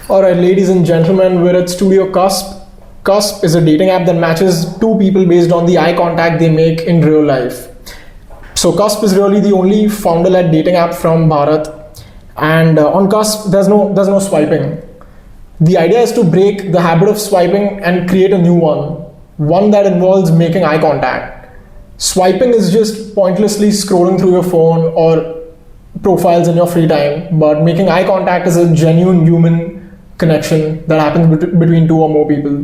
Alright, ladies and gentlemen, we're at Studio Cusp. Cusp is a dating app that matches two people based on the eye contact they make in real life. So Cusp is really the only founder-led dating app from Bharat. And on Cusp, there's no swiping. The idea is to break the habit of swiping and create a new one that involves making eye contact. Swiping is just pointlessly scrolling through your phone or profiles in your free time, but making eye contact is a genuine human connection that happens between two or more people.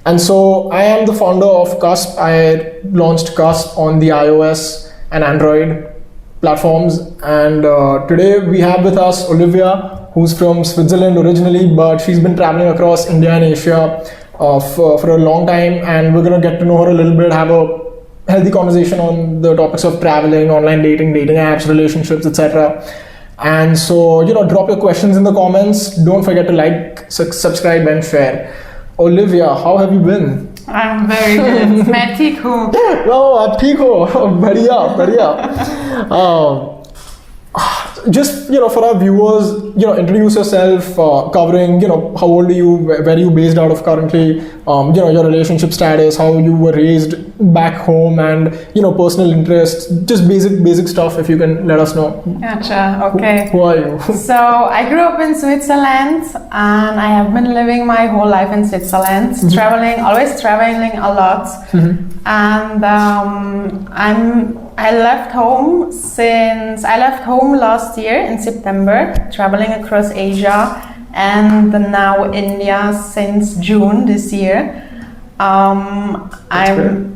And so I am the founder of Cusp. I launched Cusp on the iOS and Android platforms, and today we have with us Olivia, who's from Switzerland originally, but she's been traveling across India and Asia for a long time, and we're going to get to know her a little bit, have a healthy conversation on the topics of traveling, online dating apps, relationships, etc. And so, drop your questions in the comments. Don't forget to like, subscribe and share. Olivia, how have you been? I'm very good. मैं ठीक हूँ. No, आप ठीक हो. बढ़िया. Just for our viewers, introduce yourself, covering how old are you, where are you based out of currently, your relationship status, how you were raised back home, and personal interests, just basic stuff if you can let us know. Gotcha. Okay. Who are you? So I grew up in Switzerland, and I have been living my whole life in Switzerland, always traveling a lot, and I left home last year in September, traveling across Asia, and now India since June this year. I'm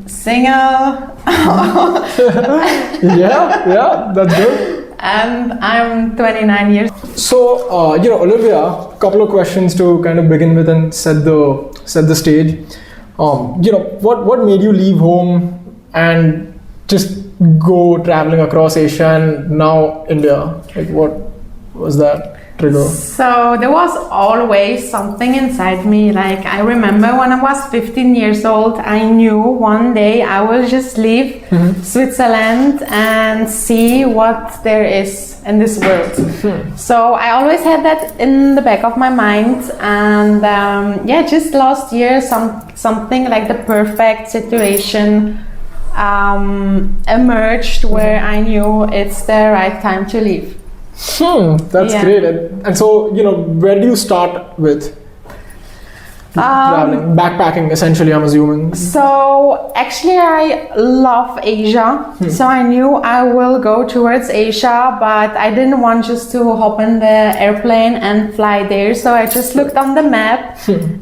single. yeah, that's good. And I'm 29 years. So, Olivia, a couple of questions to kind of begin with and set the stage. What made you leave home and just go traveling across Asia and now India? Like, what was that trigger? So there was always something inside me. Like, I remember when I was 15 years old, I knew one day I will just leave Switzerland and see what there is in this world. So I always had that in the back of my mind, and just last year something like the perfect situation emerged where I knew it's the right time to leave. That's great. And so, where do you start with traveling? Backpacking, essentially, I'm assuming. So, actually, I love Asia. So, I knew I will go towards Asia, but I didn't want just to hop in the airplane and fly there. So, I just looked on the map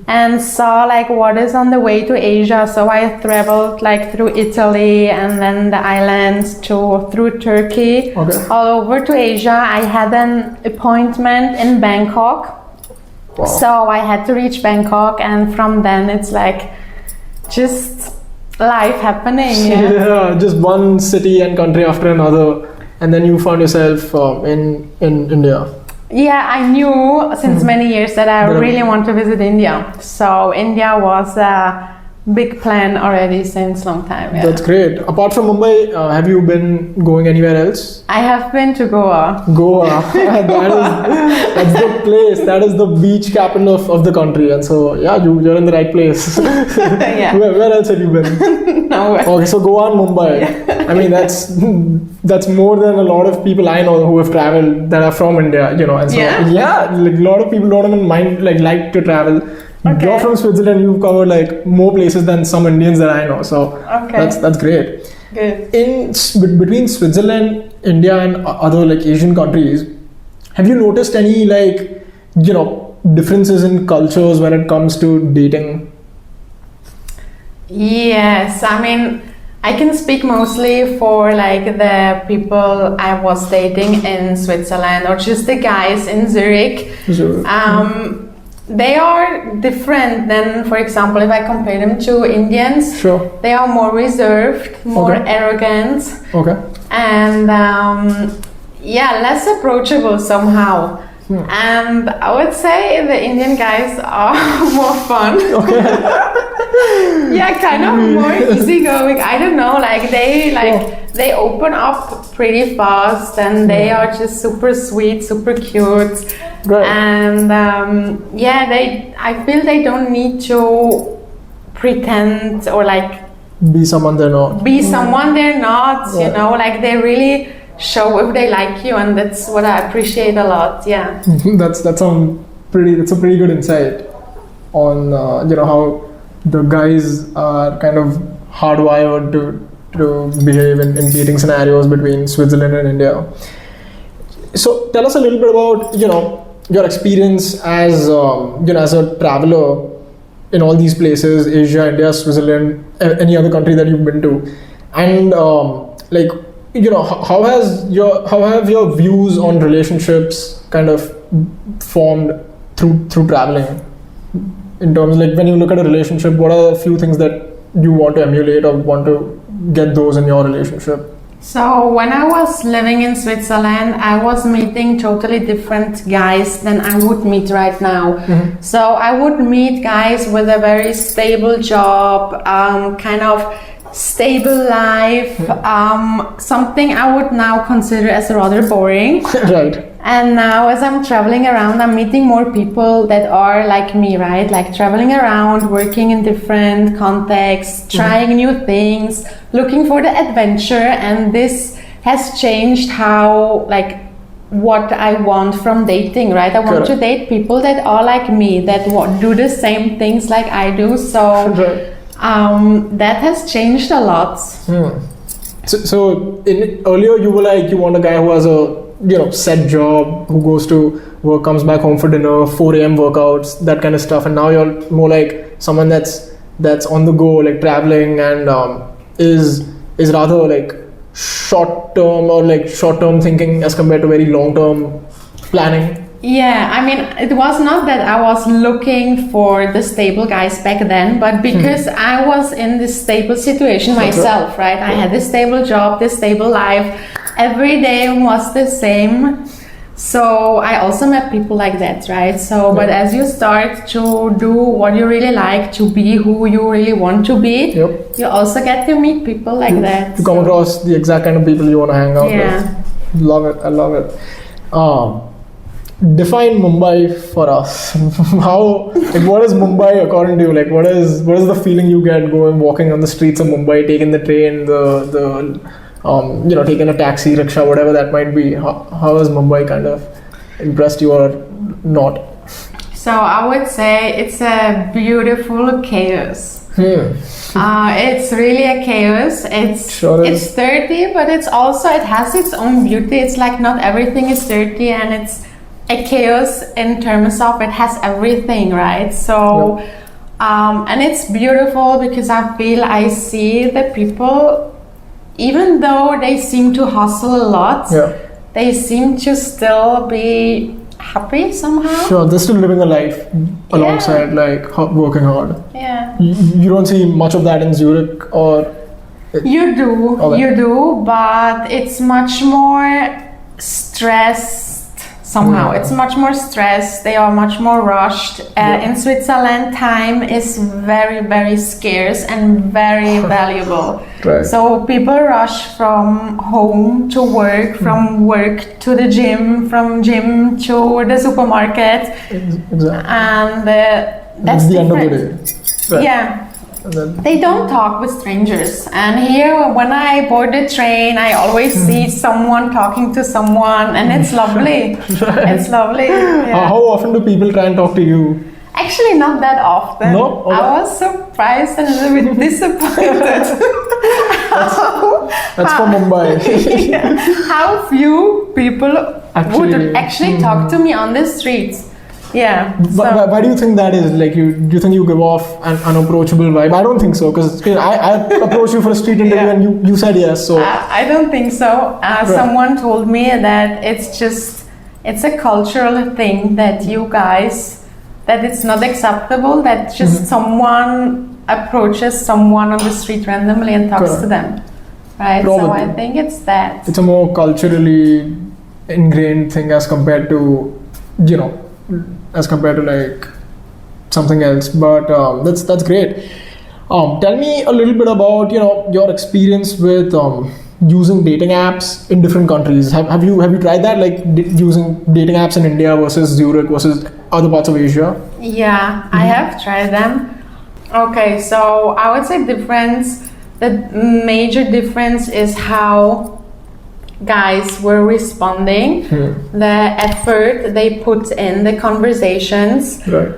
and saw like what is on the way to Asia. So, I traveled like through Italy and then the islands through Turkey, all over to Asia. I had an appointment in Bangkok. Wow. So I had to reach Bangkok, and from then it's like just life happening. Yeah, just one city and country after another, and then you found yourself in India. Yeah, I knew since many years that I really want to visit India. So India was a big plan already since long time. Yeah. That's great. Apart from Mumbai, have you been going anywhere else? I have been to Goa. That's the place. That is the beach capital of the country, and so you're in the right place. Yeah. Where else have you been? Nowhere. Okay, so Goa and Mumbai. I mean, that's more than a lot of people I know who have traveled that are from India. And so like a lot of people don't even mind like to travel. Okay. You're from Switzerland, you've covered like more places than some Indians that I know, so that's great. Good. Between Switzerland, India and other like Asian countries, have you noticed any like differences in cultures when it comes to dating? Yes, I mean, I can speak mostly for like the people I was dating in Switzerland, or just the guys in Zurich. They are different than, for example, if I compare them to Indians. Sure. They are more reserved, more arrogant, and less approachable somehow. And I would say the Indian guys are more fun. Yeah, kind of more easygoing. I don't know, like they open up pretty fast, and they are just super sweet, super cute. Right. And I feel they don't need to pretend or like Be someone they're not. be someone they're not, you know, like they really show if they like you, and that's what I appreciate a lot. Yeah. That's a pretty good insight on how the guys are kind of hardwired to behave in dating scenarios between Switzerland and India. So tell us a little bit about your experience as as a traveler in all these places: Asia, India, Switzerland, any other country that you've been to, and how have your views on relationships kind of formed through traveling? In terms, like, when you look at a relationship, what are a few things that you want to emulate or want to get those in your relationship? So when I was living in Switzerland, I was meeting totally different guys than I would meet right now. So I would meet guys with a very stable job, kind of stable life, something I would now consider as rather boring. Right. And now as I'm traveling around, I'm meeting more people that are like me, right? Like traveling around, working in different contexts, trying new things, looking for the adventure. And this has changed how, like, what I want from dating, right? I want to date people that are like me, that do the same things like I do. So that has changed a lot. So earlier you were like, you want a guy who has a set job, who goes to work, comes back home for dinner, 4 a.m. workouts, that kind of stuff, and now you're more like someone that's on the go, like traveling, and is rather like short term thinking as compared to very long term planning. Yeah, I mean, it was not that I was looking for the stable guys back then, but because I was in this stable situation myself, right? I had this stable job, this stable life. Every day was the same. So I also met people like that, right? So, but as you start to do what you really like, to be who you really want to be, you also get to meet people like that. You come across the exact kind of people you want to hang out with. Love it. I love it. Define Mumbai for us. What is Mumbai according to you? Like, what is the feeling you get walking on the streets of Mumbai, taking the train, taking a taxi, rickshaw, whatever that might be? How has Mumbai kind of impressed you or not? So I would say it's a beautiful chaos. It's really a chaos. It's dirty, but it has its own beauty. It's like not everything is dirty, and it's a chaos in terms of it has everything, right? So and it's beautiful because I see the people, even though they seem to hustle a lot, they seem to still be happy somehow. Sure, they're still living a life alongside working hard. Yeah. You don't see much of that in Zurich, or you do, but it's much more stressed. Somehow it's much more stressed. They are much more rushed. In Switzerland, time is very, very scarce and very valuable. Right. So people rush from home to work, from work to the gym, from gym to the supermarket. Exactly. And that's the different. end of the day. Right. Yeah. They don't talk with strangers, and here when I board the train, I always see someone talking to someone, and it's lovely. It's lovely. Yeah. How often do people try and talk to you? Actually, not that often. No? Okay. I was surprised and a little bit disappointed. That's for Mumbai. How few people would actually talk to me on the streets. Yeah. But why do you think that is? Like, do you think you give off an unapproachable vibe? I don't think so, because I approached you for a street interview and you said yes. So I don't think so. Someone told me that it's a cultural thing that you guys, that it's not acceptable that just someone approaches someone on the street randomly and talks to them. Right? Probably. So I think it's that. It's a more culturally ingrained thing as compared to you know, as compared to like something else. But that's great. Tell me a little bit about your experience with using dating apps in different countries. Have you tried that, like using dating apps in India versus Zurich versus other parts of Asia? Yeah, I have tried them. Okay, so I would say the major difference is how guys were responding, the effort they put in the conversations. Right.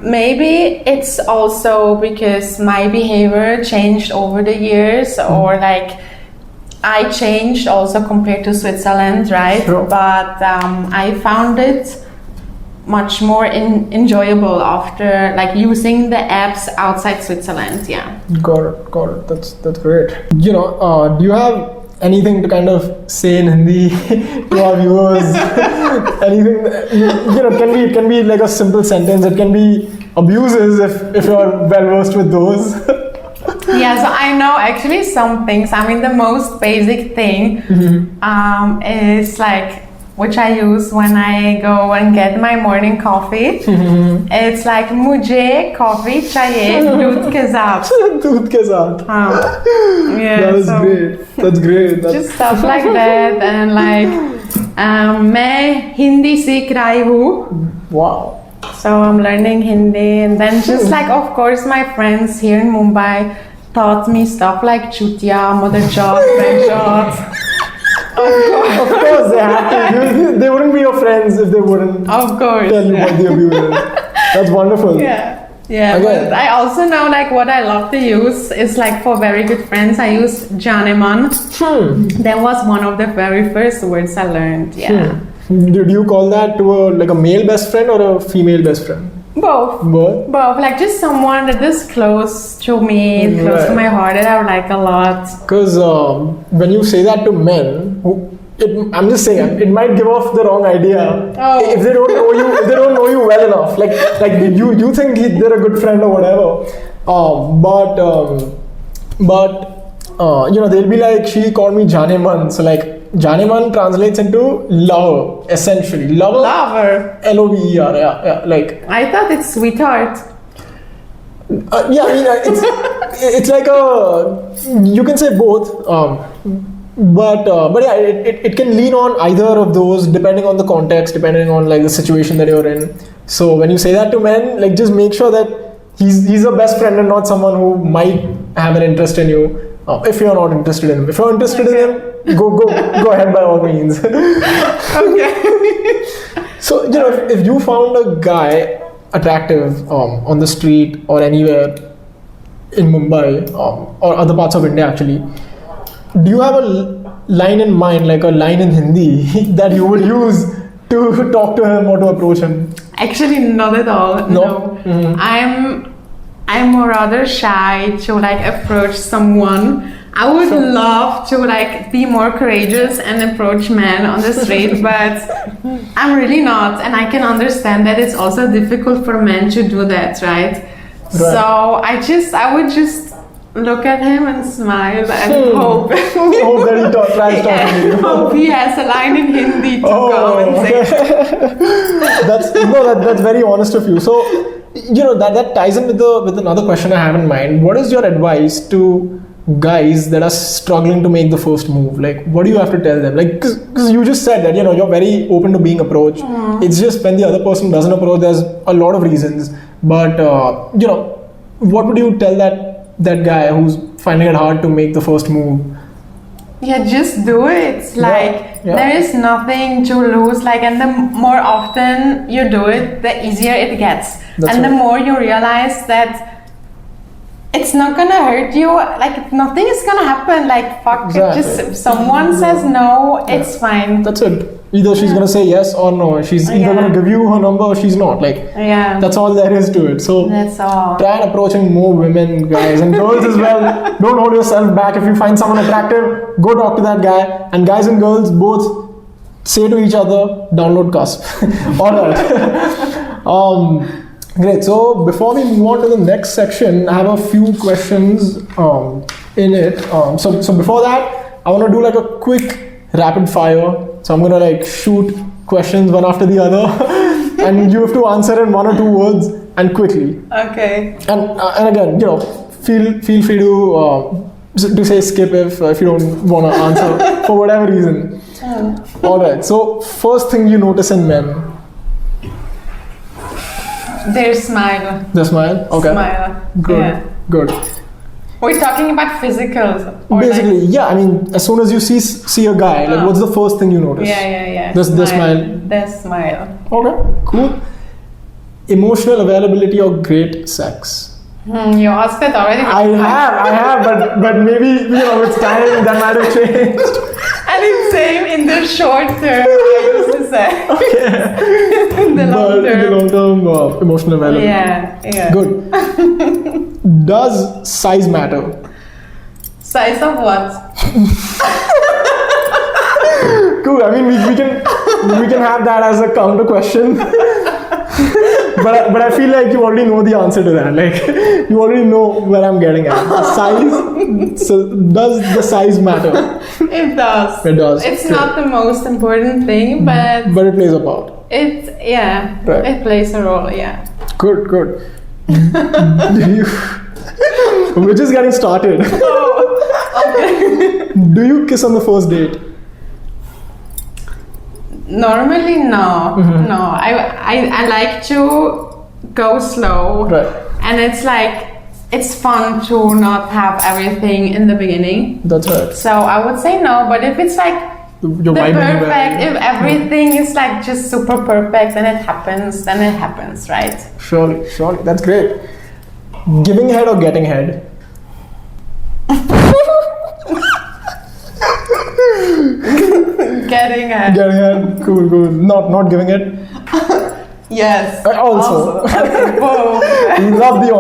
Maybe it's also because my behavior changed over the years, or like I changed also compared to Switzerland, right? Sure. But I found it much more enjoyable after like using the apps outside Switzerland. Yeah. Got it. That's great. Do you have anything to kind of say in Hindi to our viewers? Anything, it can be like a simple sentence. It can be abuses if you're well versed with those. Yeah, so I know actually some things. I mean, the most basic thing is like, which I use when I go and get my morning coffee. It's like, mujhe coffee chahiye doodh ke saath. Doodh ke saath. Yeah, That's great. Just stuff like that, and like, मैं हिंदी सीख रही हूँ. Wow. So I'm learning Hindi, and then just like, of course, my friends here in Mumbai taught me stuff like chutiya, mother job, friend job. Of course they have to. They wouldn't be your friends if they wouldn't Of course, tell you what the abuse is. That's wonderful. Yeah. Yeah, Again. but I also know like what I love to use is like for very good friends, I use Janeman. That was one of the very first words I learned. Yeah. Did you call that to a male best friend or a female best friend? Both. Like just someone that is close to me, close to my heart, that I like a lot. Because when you say that to men, I'm just saying it might give off the wrong idea if they don't know you. If they don't know you well enough, like you think they're a good friend or whatever. They'll be like, she called me Janeman. So like Janeman translates into lover, essentially. Lover. Lover. Yeah. Like I thought it's sweetheart. It's like you can say both. But yeah, it can lean on either of those depending on the context, depending on like the situation that you're in. So when you say that to men, like just make sure that he's a best friend and not someone who might have an interest in you. If you're not interested in him, if you're interested in him, go ahead by all means. Okay. So if you found a guy attractive on the street or anywhere in Mumbai or other parts of India actually, do you have a line in mind, like a line in Hindi that you would use to talk to him or to approach him? Actually, not at all. No. I'm rather shy to like approach someone. I would love to like be more courageous and approach men on the street, but I'm really not, and I can understand that it's also difficult for men to do that, right? So I would just look at him and smile and hope that he tries talking to you. Hope he has a line in Hindi to come and say. That's very honest of you. So that ties in with another question I have in mind. What is your advice to guys that are struggling to make the first move? Like, what do you have to tell them? Like, because you just said that you're very open to being approached. It's just when the other person doesn't approach, there's a lot of reasons. But what would you tell that guy who's finding it hard to make the first move? Yeah, just do it. Like, there is nothing to lose. Like, and the more often you do it, the easier it gets. The more you realize that it's not gonna hurt you. Like, nothing is gonna happen. Like, fuck it. Just if someone says no, it's fine. That's it. Either she's gonna say yes or no. She's either gonna give you her number or she's not. Like, that's all there is to it. So that's all. Try and approaching more women, guys, and girls as well. Don't hold yourself back. If you find someone attractive, go talk to that guy. And guys and girls both say to each other, download Cusp. All right. Great. So before we move on to the next section, I have a few questions in it. So before that, I want to do like a quick rapid fire. So I'm gonna like shoot questions one after the other, and you have to answer in 1 or 2 words and quickly. Okay. And again, feel free to say skip if you don't want to answer for whatever reason. All right. So first thing you notice in men. Their smile. The smile. Okay. Smile. Good. Yeah. Good. We're talking about physicals. Basically, yeah. I mean, as soon as you see a guy, like, what's the first thing you notice? Yeah. The smile. The smile. Okay. Cool. Emotional availability or great sex. You asked it already. I have, but maybe with time that might have changed. And it's same in the short term, I used to say. Okay. In the long term. In the long term, emotional availability. Yeah. Good. Does size matter? Size of what? Cool. I mean, we can have that as a counter question. But I feel like you already know the answer to that. Like, you already know where I'm getting at. Size. So does the size matter? It does. It does. It's not the most important thing, but it plays a part. Right. It plays a role. Yeah. Good. We're just getting started. Okay. Do you kiss on the first date? Normally, no. No. I like to go slow. Right. And it's fun to not have everything in the beginning. That's right. So I would say no, but if it's like Your the vibe perfect, if everything is like just super perfect and it happens, then it happens, right? Surely. That's great. Giving head or getting head? Getting it. Getting head. Cool. Not giving it? Yes. Also. Okay, both. Love the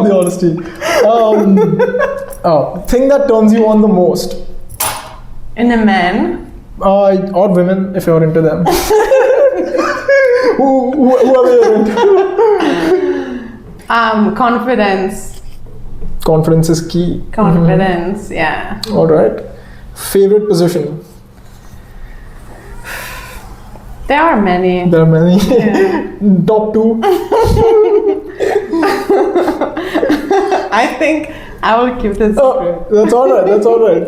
honesty. Thing that turns you on the most? In a man? Or women, if you're into them. Whoever you're into. Confidence. Confidence is key. Confidence, yeah. All right. Favorite position? There are many. Yeah. Top 2? I think I will keep this secret. That's all right.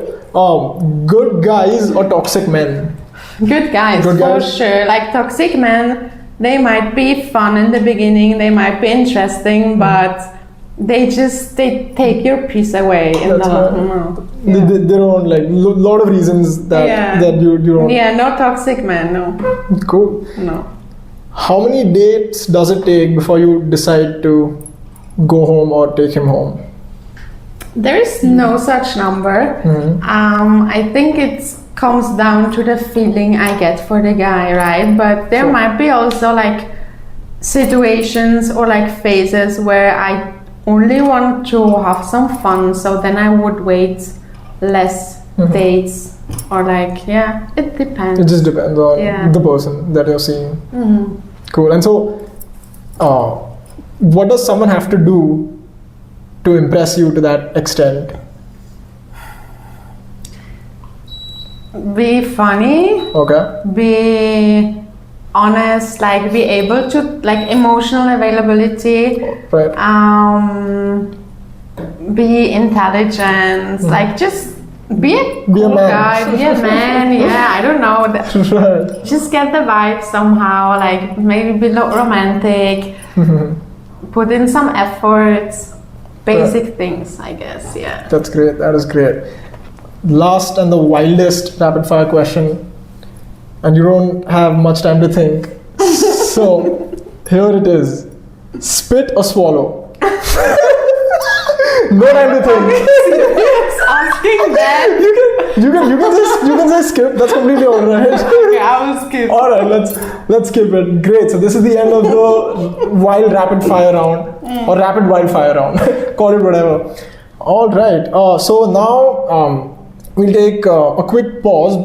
Good guys or toxic men? Good guys, for sure. Like toxic men, they might be fun in the beginning, they might be interesting, but they take your peace away in the long run. Yeah. They don't lot of reasons that you don't. Yeah, no toxic man, no. Cool. No. How many dates does it take before you decide to go home or take him home? There is no such number. I think it comes down to the feeling I get for the guy, right? But there might be also like situations or like phases where I only want to have some fun, so then I would wait less dates, or it depends. It just depends on the person that you're seeing. Cool. And so what does someone have to do to impress you to that extent? Be funny. Okay. Be honest, be able to emotional availability. Right. Be intelligent. Just be a cool guy. Be a man. Yeah, I don't know. Right. Just get the vibe somehow. Maybe be a little romantic. Put in some efforts. Basic things, I guess. Yeah. That's great. That is great. Last and the wildest rapid fire question, and you don't have much time to think. So here it is: spit or swallow? No time to think. Asking that. You can say skip. That's completely alright. Okay, I will skip. Alright, let's skip it. Great. So this is the end of the wild rapid fire round, or rapid wildfire round. Call it whatever. Alright. So now we'll take a quick pause,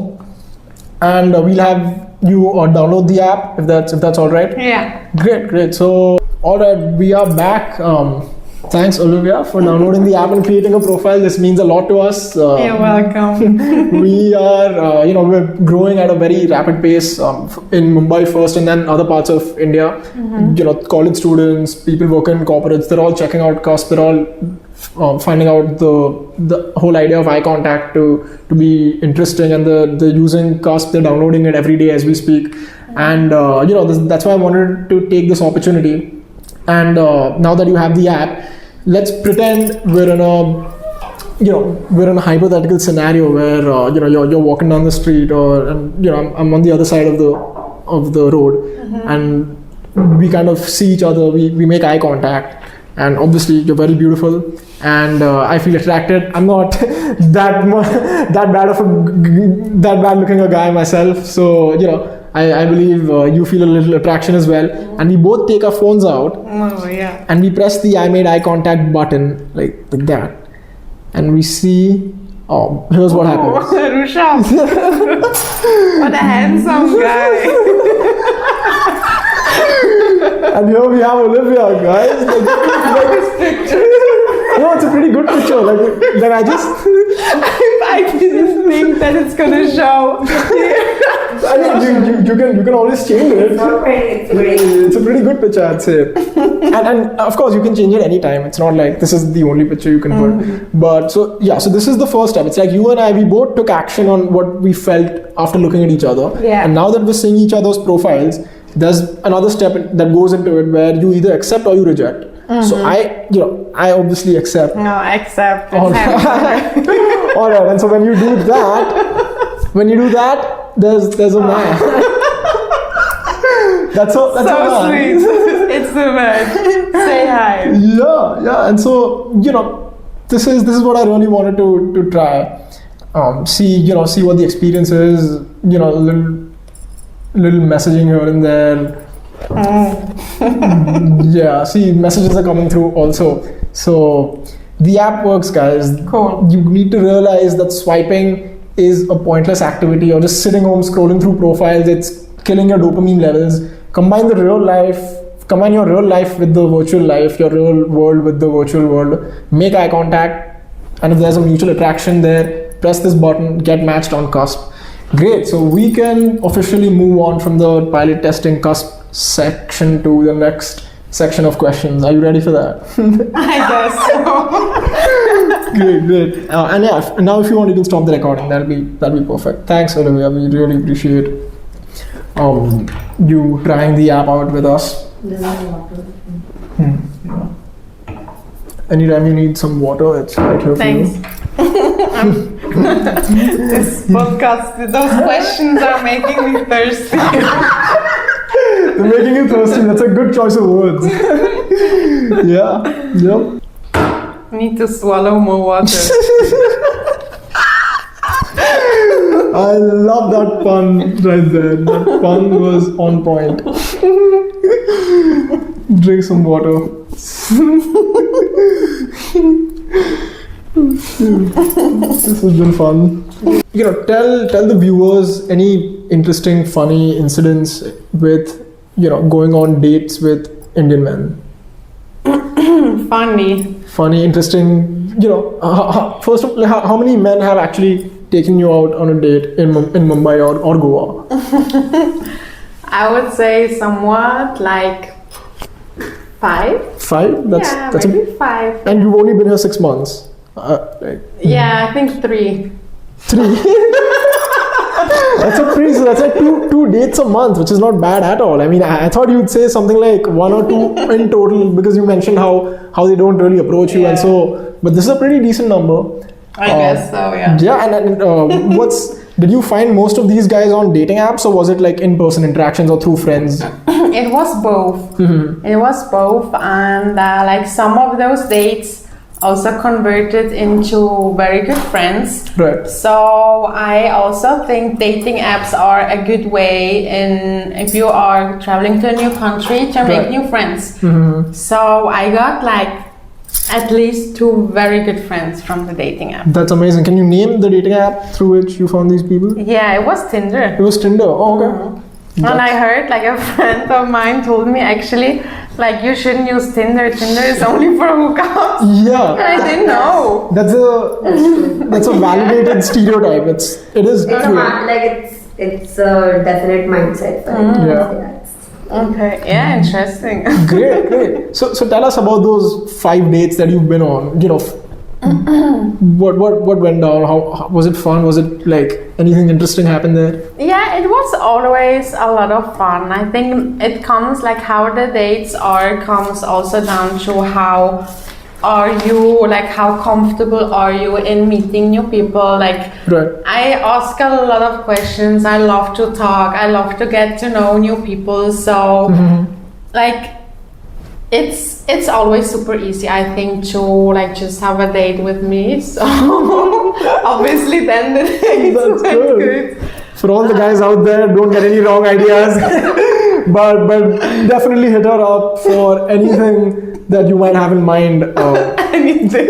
and we'll have you download the app if that's alright. Yeah. Great. So alright, we are back. Thanks, Olivia, for downloading the app and creating a profile. This means a lot to us. You're welcome. We are, we're growing at a very rapid pace in Mumbai first, and then other parts of India. College students, people working in corporates, they're all checking out Cusp. They're all finding out the whole idea of eye contact to be interesting, and they're using Cusp. They're downloading it every day as we speak, and that's why I wanted to take this opportunity. And now that you have the app, let's pretend we're in a hypothetical scenario where you're walking down the street, and I'm on the other side of the road, and we kind of see each other. We make eye contact, and obviously you're very beautiful, and I feel attracted. I'm not that bad looking a guy myself, so I believe you feel a little attraction as well, and we both take our phones out, and we press the I made eye contact button like that, and we see. Oh, here's what happens. Rushabh, what a handsome guy! And here we have Olivia, guys. This picture. No, it's a pretty good picture. Like I just. I didn't think that it's gonna show. I mean, you can always change it. It's not great, it's great. It's a pretty good picture, I'd say. And of course, you can change it anytime. It's not like this is the only picture you can put. But so this is the first step. It's like you and I, we both took action on what we felt after looking at each other. Yeah. And now that we're seeing each other's profiles, there's another step that goes into it where you either accept or you reject. So I obviously accept. No, accept. All right. And so when you do that, there's a man. That's so a man. sweet. It's the man. Say hi. Yeah. And so this is what I really wanted to try. See what the experience is. Little messaging here and there. Yeah, see, messages are coming through also. So the app works, guys. Cool. You need to realize that swiping is a pointless activity, or just sitting home scrolling through profiles. It's killing your dopamine levels. Combine your real life with the virtual life, your real world with the virtual world. Make eye contact, and if there's a mutual attraction there, press this button, get matched on Cusp. Great, so we can officially move on from the pilot testing Cusp section to the next section of questions. Are you ready for that? I guess so. Great. And now if you want, you can stop the recording. That'll be perfect. Thanks, Olivia. We really appreciate you trying the app out with us. Anytime you need some water, it's right here for you. Thanks. This podcast, those questions are making me thirsty. They're making you thirsty. That's a good choice of words. Yeah. Yep. Need to swallow more water. I love that pun right there. That pun was on point. Drink some water. This has been fun. Tell the viewers any interesting, funny incidents with going on dates with Indian men. Funny, interesting. First of all, how many men have actually taken you out on a date in Mumbai or Goa? I would say somewhat like 5. 5? That's maybe 5. And you've only been here 6 months. Yeah, I think 3. 3. That's like two dates a month, which is not bad at all. I mean, I thought you'd say something like 1 or 2 in total, because you mentioned how they don't really approach you, and so. But this is a pretty decent number. I guess so. Yeah. Yeah, and did you find most of these guys on dating apps, or was it like in-person interactions or through friends? It was both. Mm-hmm. It was both, and like some of those dates also converted into very good friends. Right. So I also think dating apps are a good way if you are traveling to a new country to make new friends. Mm-hmm. So I got like at least 2 very good friends from the dating app. That's amazing. Can you name the dating app through which you found these people? Yeah, it was Tinder. It was Tinder. Oh, okay. And I heard like a friend of mine told me actually Like you shouldn't use Tinder. Tinder is only for hookups. Yeah. I didn't know. That's a validated stereotype. It is true. It's a definite mindset. Yeah. Okay. Yeah. Interesting. Great. So tell us about those 5 dates that you've been on. What went down? How was it fun? Was it like anything interesting happened there? Yeah, it was always a lot of fun. I think it comes like how the dates are comes also down to how are you, like how comfortable are you in meeting new people. Like Right. I ask a lot of questions. I love to talk. I love to get to know new people. So like it's always super easy, I think, to like just have a date with me. So obviously then the dates That's went good. good. For all the guys out there, don't get any wrong ideas. but definitely hit her up for anything that you might have in mind. Anything.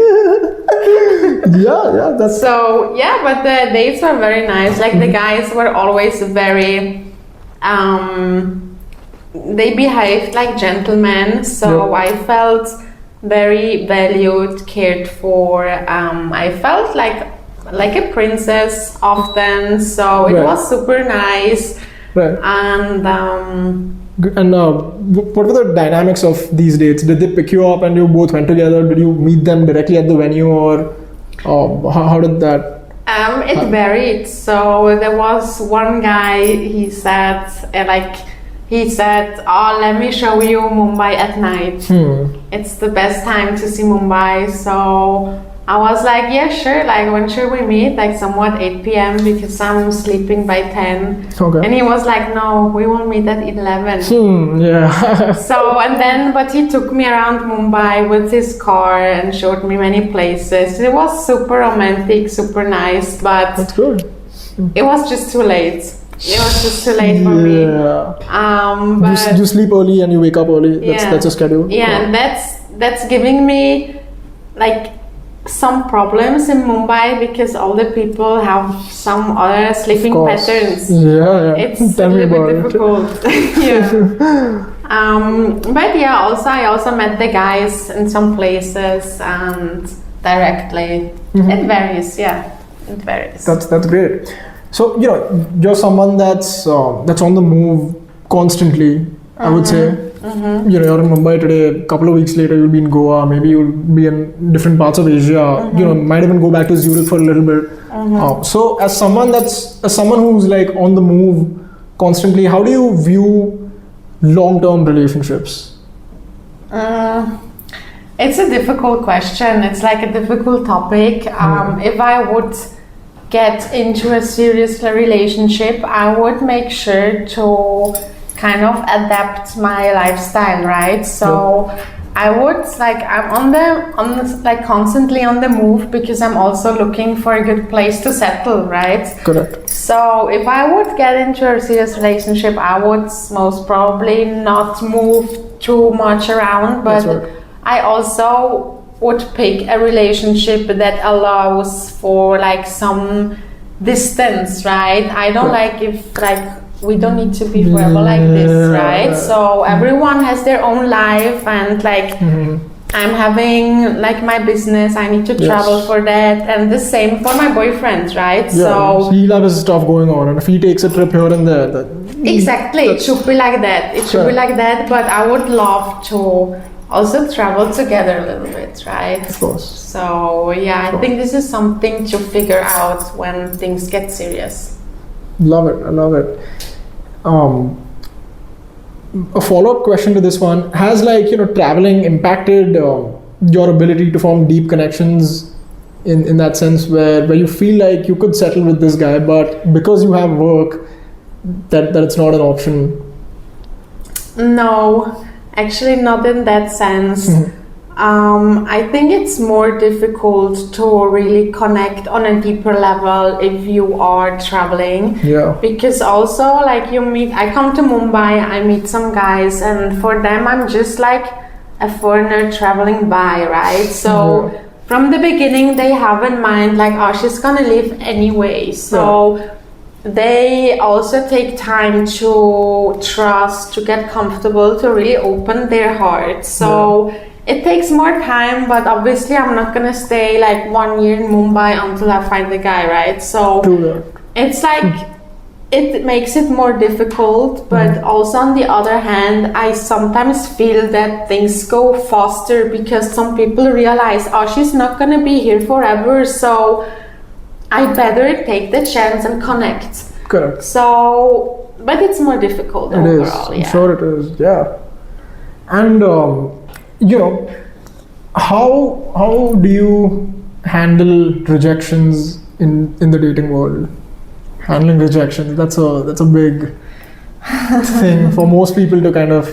Yeah, that's So yeah, but the dates were very nice. Like the guys were always very they behaved like gentlemen, so Yeah. I felt very valued, cared for. I felt like a princess often, so it Right. was super nice. right. And And what were the dynamics of these dates? Did they pick you up and you both went together? Did you meet them directly at the venue, or how did that? it varied. So there was one guy. He said, "Oh, let me show you Mumbai at night. It's the best time to see Mumbai." So I was like, "Yeah, sure. Like, when should we meet? Like, somewhat 8 p.m. because I'm sleeping by 10." Okay. And he was like, "No, we will meet at 11." Yeah. So but he took me around Mumbai with his car and showed me many places. It was super romantic, super nice, but That's good. it was just too late. It was just too late for me. Yeah. But You sleep early and you wake up early. That's a schedule. yeah, and that's giving me like some problems in Mumbai because all the people have some other sleeping Of course. patterns. Yeah. It's Tell a me little about bit difficult. Yeah. But yeah, I also met the guys in some places and directly. It varies. Yeah, it varies. That's great. So you're someone that's on the move constantly. I would say. You're in Mumbai today. A couple of weeks later, you'll be in Goa. Maybe you'll be in different parts of Asia. Might even go back to Zurich for a little bit. So, as someone who's like on the move constantly, how do you view long-term relationships? It's a difficult question. It's like a difficult topic. If I would get into a serious relationship, I would make sure to kind of adapt my lifestyle, right? So I would I'm like constantly on the move because I'm also looking for a good place to settle, right? Correct. So if I would get into a serious relationship, I would most probably not move too much around, but That's right. I also would pick a relationship that allows for like some distance, right? I don't like if like we don't need to be forever like this, right? So everyone has their own life, and like I'm having like my business, I need to travel for that, and the same for my boyfriend, right? So he'll have his stuff going on, and if he takes a trip here and there, exactly, it should be like that. It should be like that, but I would love to also travel together a little bit, right? Of course. So yeah, I think this is something to figure out when things get serious. Love it. I love it. A follow-up question to this one: has traveling impacted your ability to form deep connections in that sense, where you feel like you could settle with this guy, but because you have work, that it's not an option? No, actually not in that sense. I think it's more difficult to really connect on a deeper level if you are traveling. Yeah. Because also like I come to Mumbai, I meet some guys, and for them I'm just like a foreigner traveling by, right? So from the beginning they have in mind like, oh, she's gonna leave anyway. So they also take time to trust, to get comfortable, to really open their hearts. So it takes more time, but obviously I'm not gonna stay like 1 year in Mumbai until I find the guy, right? So it's like it makes it more difficult, but also on the other hand, I sometimes feel that things go faster because some people realize, oh, she's not gonna be here forever, so I better take the chance and connect. Correct. So, but it's more difficult overall. I'm sure it is. Yeah. And how do you handle rejections in the dating world? Handling rejections, that's a big thing for most people to kind of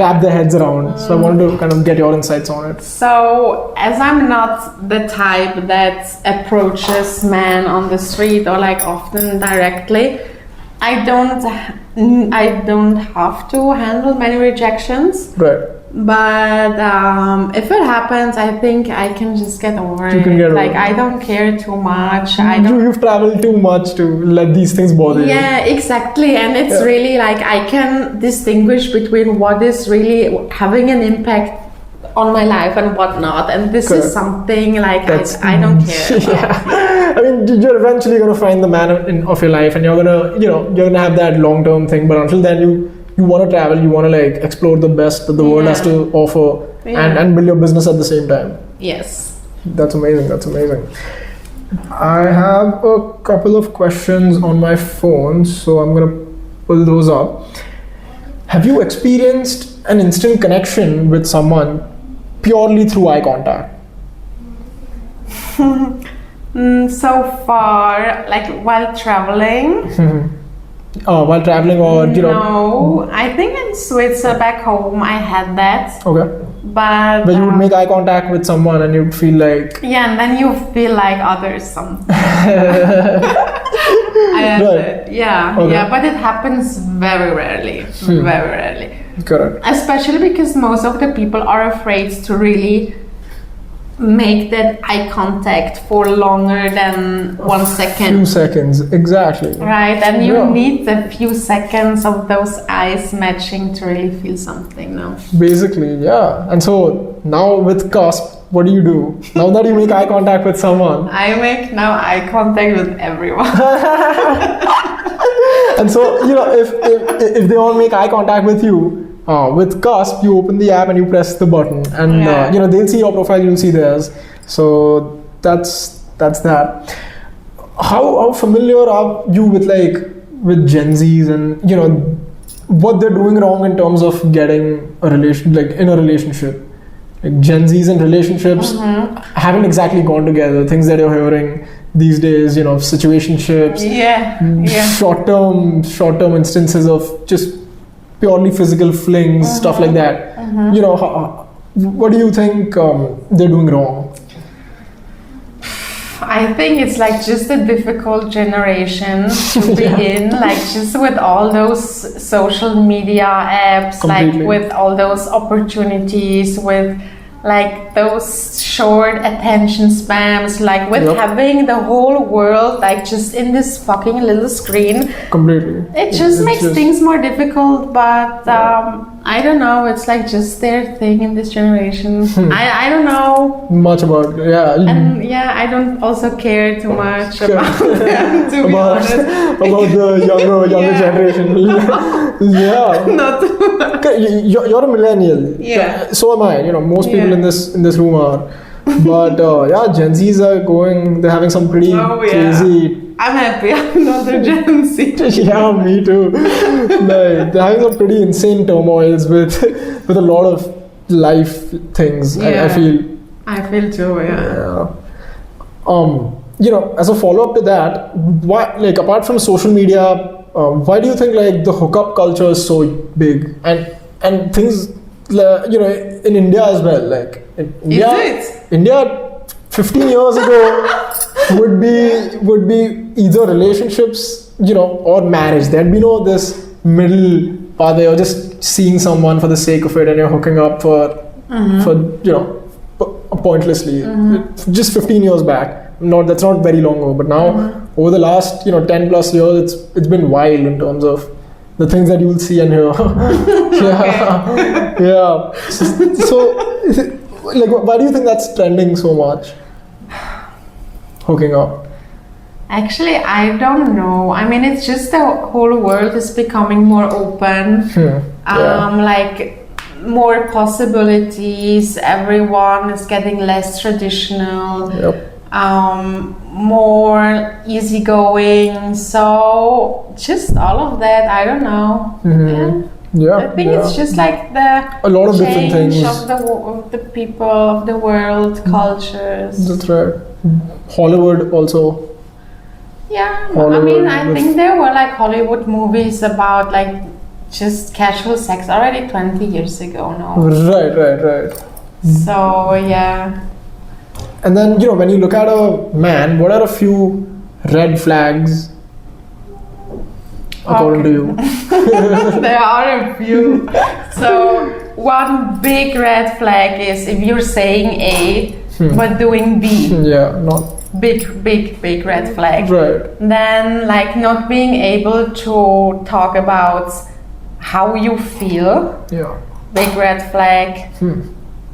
wrap their heads around. So I wanted to kind of get your insights on it. So as I'm not the type that approaches men on the street or like often directly, I don't have to handle many rejections. Right. But if it happens, I think I can just get over it. Like I don't care too much. You've traveled too much to let these things bother you. Yeah, exactly. And it's really like I can distinguish between what is really having an impact on my life and what not. And this is something like I don't care. Yeah. I mean, you're eventually going to find the man of your life, and you're gonna have that long-term thing. But until then, you want to travel, you want to like explore the best that the world has to offer, and build your business at the same time. Yes. That's amazing. I have a couple of questions on my phone, so I'm going to pull those up. Have you experienced an instant connection with someone purely through eye contact? So far, like while traveling. While traveling, or No, I think in Switzerland back home I had that. Okay. But when you would make eye contact with someone and you'd feel like and then you feel like others something. But it happens very rarely. Very rarely. Correct. Especially because most of the people are afraid to really make that eye contact for longer than 1 second. Few seconds, exactly. Right, and you need a few seconds of those eyes matching to really feel something, no? Basically, yeah. And so now with Cusp, what do you do? Now that you make eye contact with someone, I make now eye contact with everyone. And so if they all make eye contact with you. With Cusp, you open the app and you press the button, and they'll see your profile, you'll see theirs. So that's that. How familiar are you with Gen Zs and what they're doing wrong in terms of getting a relation, like in a relationship? Like Gen Zs and relationships haven't exactly gone together. Things that you're hearing these days, situationships, short-term instances of just purely physical flings, stuff like that. What do you think they're doing wrong? I think it's like just a difficult generation to be in, like just with all those social media apps, Completely. like with all those opportunities, with like those short attention spans, like with having the whole world like just in this fucking little screen. Completely. It just makes things more difficult, but I don't know, it's like just their thing in this generation. I don't know much about and I don't also care too much about them, to be honest. About the younger generation. Not too much. You're a millennial. So am I. Most people in this room are. But Gen Zs are they're having some pretty crazy. I'm happy I'm not a Gen Z. Yeah, me too. They're having some pretty insane turmoils with a lot of life things. I feel. I feel too. As a follow-up to that, apart from social media, why do you think the hookup culture is so big and things in India as well? Like in India 15 years ago would be either relationships, or marriage. There'd be no this middle path where you're just seeing someone for the sake of it and you're hooking up for pointlessly. Just 15 years back. that's not very long ago, but now over the last 10 plus years, it's been wild in terms of the things that you will see and hear. Yeah. So, like, why do you think that's trending so much? Hooking up. Actually, I don't know. I mean, it's just the whole world is becoming more open. Like more possibilities. Everyone is getting less traditional. More easygoing. So just all of that. I don't know. I think it's just like a lot of different things of the people of the world, cultures. That's right. Hollywood also. Yeah, Hollywood, I mean, I think there were like Hollywood movies about like just casual sex already 20 years ago now. Right. So, yeah. And then, when you look at a man, what are a few red flags according to you? There are a few. So, one big red flag is if you're saying A but doing B. Yeah, not big red flag. Right. Then like not being able to talk about how you feel. Yeah. Big red flag.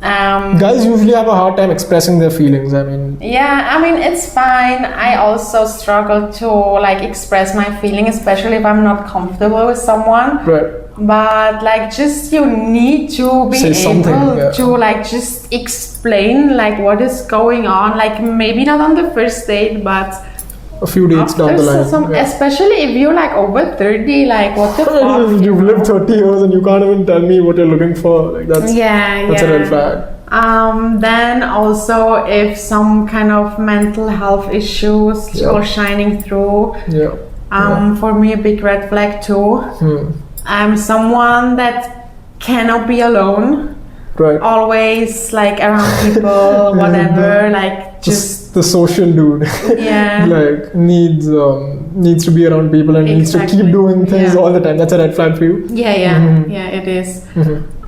Guys usually have a hard time expressing their feelings. I mean. Yeah, I mean it's fine. I also struggle to like express my feeling, especially if I'm not comfortable with someone. Right. But like just you need to be able to like just explain like what is going on, like maybe not on the first date but a few dates down the line. Especially if you're like over 30, like what the fuck? You've lived 30 years and you can't even tell me what you're looking for. Like that's a red flag. Then also if some kind of mental health issues are shining through. For me a big red flag too. I'm someone that cannot be alone. Right. Always like around people, whatever. Like just the social dude. Yeah. Like needs to be around people and needs to keep doing things all the time. That's a red flag for you. Yeah, it is.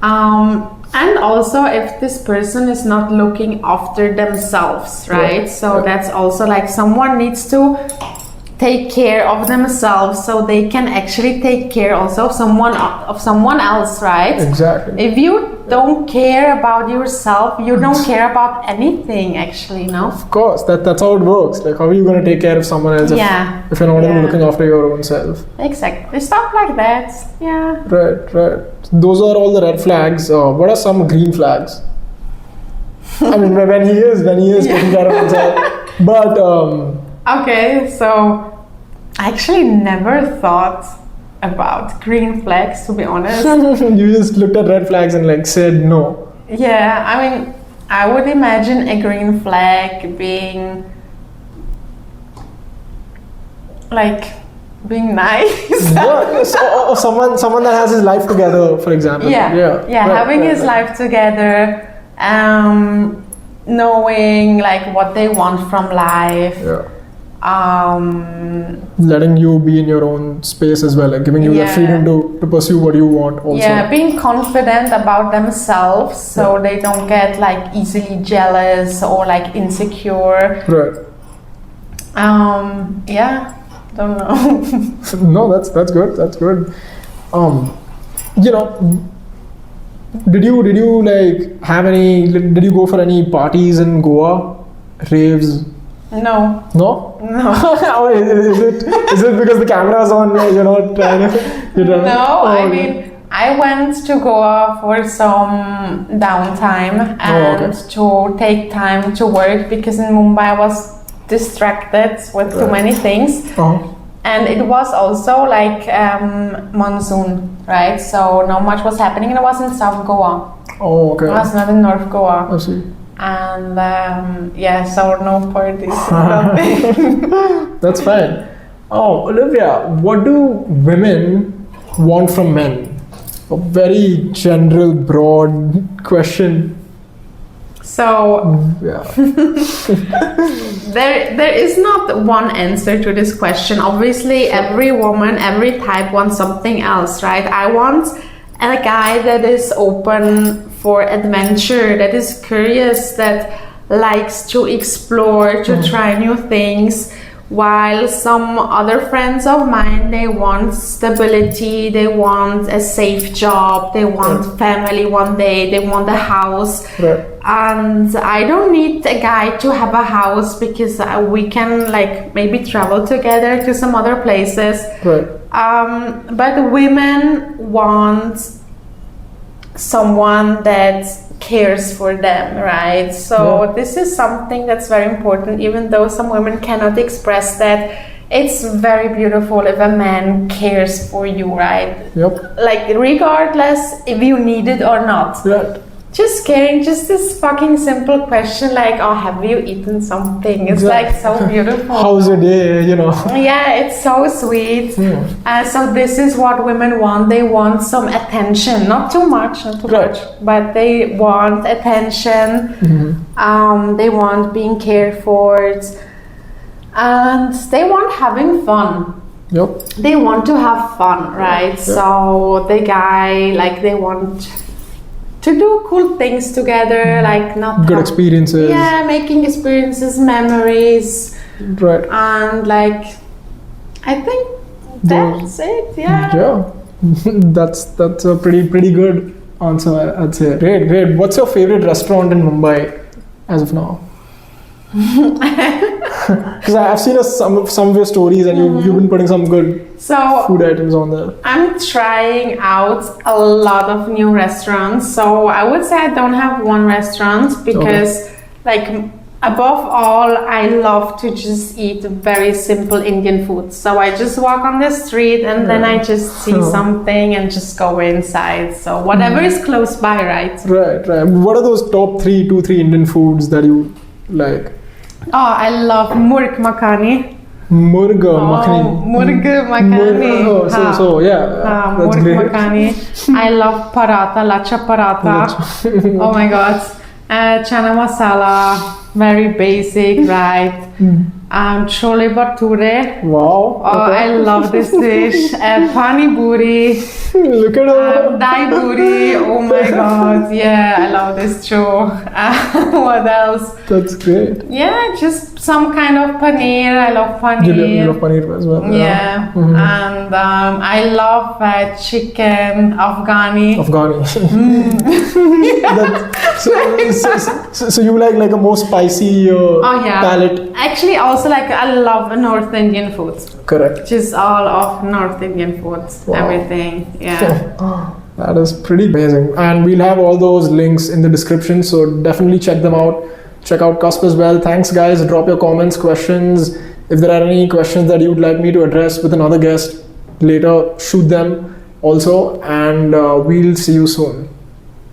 And also if this person is not looking after themselves, right? So that's also like someone needs to take care of themselves so they can actually take care also of someone else, right? Exactly. If you don't care about yourself, you don't care about anything actually, no? Of course, that's how it works. Like how are you going to take care of someone else if you're not even looking after your own self? Exactly, stuff like that. Yeah. Right. Those are all the red flags. What are some green flags? I mean, when he is taking care of himself. But okay, so I actually never thought about green flags, to be honest. You just looked at red flags and like said no. Yeah, I mean, I would imagine a green flag being nice. Or someone that has his life together, for example. Having his life together, knowing like what they want from life. Letting you be in your own space as well, like giving you the freedom to pursue what you want also. Yeah, being confident about themselves so they don't get like easily jealous or like insecure. Right. Don't know. No, that's good. Did you like have any? Did you go for any parties in Goa, raves? No. Is it because the camera's on? You're not trying to. I mean, I went to Goa for some downtime and to take time to work because in Mumbai I was distracted with too many things. And it was also like monsoon, right? So not much was happening and it was in South Goa. Oh, okay. It was not in North Goa. I see. And so no parties. Nothing. That's fine. Oh, Olivia, what do women want from men? A very general, broad question. So there is not one answer to this question. Obviously, every woman, every type wants something else, right? I want a guy that is open for adventure, that is curious, that likes to explore, to try new things, while some other friends of mine, they want stability, they want a safe job, they want family one day, they want a house. Right. And I don't need a guy to have a house, because we can like maybe travel together to some other places. Right. But women want someone that cares for them, right? So this is something that's very important, even though some women cannot express that. It's very beautiful if a man cares for you, right? Yep. Like regardless if you need it or not. Right. Just caring, just this fucking simple question like, oh, have you eaten something? It's like so beautiful. How's your day, you know? Yeah, it's so sweet. So this is what women want. They want some attention, not too much, but they want attention. They want being cared for, and they want having fun. Yep. They want to have fun, right? Yep. So the guy, like, they want to do cool things together, like not good experiences. Yeah, making experiences, memories. Right. And like, I think that's it. Yeah. Yeah. that's a pretty good answer, I'd say. Great. What's your favorite restaurant in Mumbai as of now? Because I've seen some of your stories, and you've been putting some good food items on there. I'm trying out a lot of new restaurants. So I would say I don't have one restaurant, because like above all, I love to just eat very simple Indian food. So I just walk on the street and then I just see something and just go inside. So whatever is close by, right? Right. What are those top 3 Indian foods that you like? Oh, I love murg makhani. Murga makhani. Murg makhani. That's murg great. makhani. I love paratha, lacha paratha. Oh my god. Chana masala, very basic, right? Chole bhature. Wow. I love this dish. Pani puri. Look at her. Dai puri. Oh my god. Yeah, I love this too. What else? That's great. Yeah, just some kind of paneer. I love paneer. You love paneer as well. Yeah. And I love chicken Afghani. So you like a more spicy palate. Actually, also like I love North Indian foods. Correct. Just all of North Indian foods. Wow. Everything. Yeah. That is pretty amazing. And we'll have all those links in the description, so definitely check them out. Check out Cusp as well. Thanks guys. Drop your comments, questions. If there are any questions that you'd like me to address with another guest later, shoot them also, and we'll see you soon.